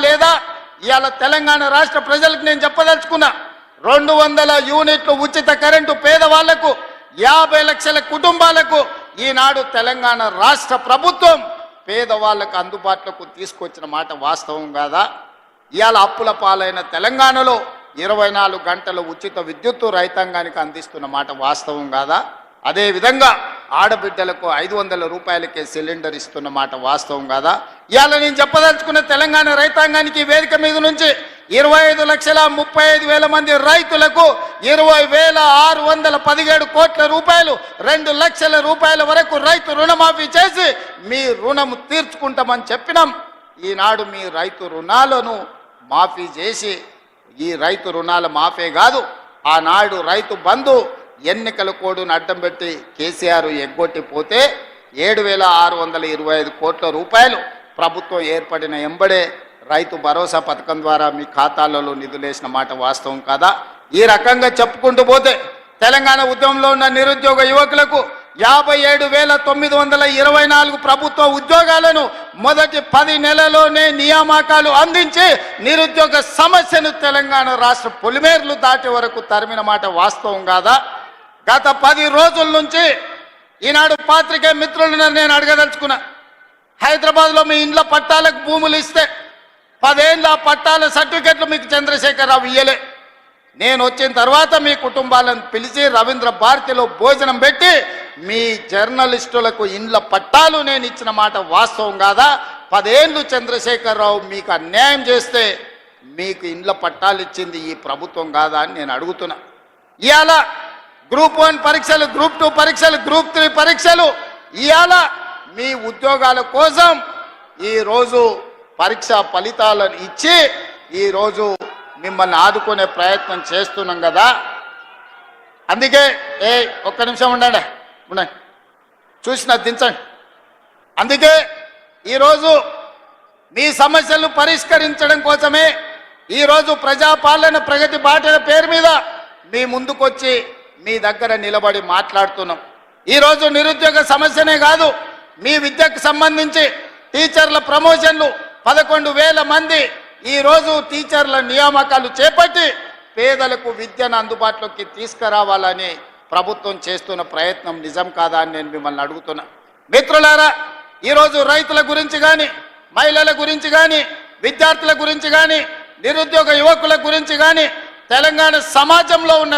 లేదా ఇవాళ తెలంగాణ రాష్ట్ర ప్రజలకు నేను చెప్పదలుచుకున్నా 200 యూనిట్లు ఉచిత కరెంటు పేదవాళ్లకు 50 లక్షల కుటుంబాలకు ఈనాడు తెలంగాణ రాష్ట్ర ప్రభుత్వం పేదవాళ్లకు అందుబాటులోకి తీసుకొచ్చిన మాట వాస్తవం కాదా? ఇవాళ అప్పుల పాలైన తెలంగాణలో 24 గంటల ఉచిత విద్యుత్తు రైతాంగానికి అందిస్తున్న మాట వాస్తవం కాదా? అదే విధంగా ఆడబిడ్డలకు 500 రూపాయలకే సిలిండర్ ఇస్తున్న మాట వాస్తవం కాదా? ఇవాళ నేను చెప్పదలుచుకున్న తెలంగాణ రైతాంగానికి వేదిక మీద నుంచి 25,35,000 మంది రైతులకు 20,617 కోట్ల రూపాయలు 2 లక్షల రూపాయల వరకు రైతు రుణమాఫీ చేసి మీ రుణము తీర్చుకుంటామని చెప్పినాం. ఈనాడు మీ రైతు రుణాలను మాఫీ చేసి ఈ రైతు రుణాల మాఫీ కాదు, ఆనాడు రైతు బంధు ఎన్నికల కోడ్ను అడ్డం పెట్టి కేసీఆర్ ఎగ్గొట్టిపోతే 7,625 కోట్ల రూపాయలు ప్రభుత్వం ఏర్పడిన ఎంబడే రైతు భరోసా పథకం ద్వారా మీ ఖాతాలలో నిధులేసిన మాట వాస్తవం కాదా? ఈ రకంగా చెప్పుకుంటూ పోతే తెలంగాణ ఉద్యమంలో ఉన్న నిరుద్యోగ యువకులకు 57,924 ప్రభుత్వ ఉద్యోగాలను మొదటి 10 నెలల్లోనే నియామకాలు అందించి నిరుద్యోగ సమస్యను తెలంగాణ రాష్ట్ర పొలిమేర్లు దాటే వరకు తరిమిన మాట వాస్తవం కాదా? గత 10 రోజుల నుంచి ఈనాడు పాత్రికేయ మిత్రులను నేను అడగదలుచుకున్నా. హైదరాబాద్లో మీ ఇండ్ల పట్టాలకు భూములు ఇస్తే 10 ఏళ్ళ పట్టాల సర్టిఫికెట్లు మీకు చంద్రశేఖరరావు ఇయ్యలే. నేను వచ్చిన తర్వాత మీ కుటుంబాలను పిలిచి రవీంద్ర భారతిలో భోజనం పెట్టి మీ జర్నలిస్టులకు ఇండ్ల పట్టాలు నేను ఇచ్చిన మాట వాస్తవం కాదా? 10 ఏళ్ళు చంద్రశేఖరరావు మీకు అన్యాయం చేస్తే మీకు ఇండ్ల పట్టాలు ఇచ్చింది ఈ ప్రభుత్వం కాదా అని నేను అడుగుతున్నా. ఇవాళ గ్రూప్ 1 పరీక్షలు, గ్రూప్ 2 పరీక్షలు, గ్రూప్ 3 పరీక్షలు ఇవాళ మీ ఉద్యోగాల కోసం ఈరోజు పరీక్ష ఫలితాలను ఇచ్చి ఈరోజు మిమ్మల్ని ఆదుకునే ప్రయత్నం చేస్తున్నాం కదా. అందుకే ఒక్క నిమిషం ఉండండి చూసిన దించండి. అందుకే ఈరోజు మీ సమస్యలు పరిష్కరించడం కోసమే ఈరోజు ప్రజాపాలన ప్రగతి బాటల పేరు మీద మీ ముందుకొచ్చి మీ దగ్గర నిలబడి మాట్లాడుతున్నాం. ఈరోజు నిరుద్యోగ సమస్యనే కాదు, మీ విద్యకు సంబంధించి టీచర్ల ప్రమోషన్లు 11,000 మంది ఈరోజు టీచర్ల నియామకాలు చేపట్టి పేదలకు విద్యను అందుబాటులోకి తీసుకురావాలని ప్రభుత్వం చేస్తున్న ప్రయత్నం నిజం కాదా అని నేను మిమ్మల్ని అడుగుతున్నా. మిత్రులారా, ఈరోజు రైతుల గురించి కానీ, మహిళల గురించి కానీ, విద్యార్థుల గురించి కానీ, నిరుద్యోగ యువకుల గురించి కానీ తెలంగాణ సమాజంలో ఉన్న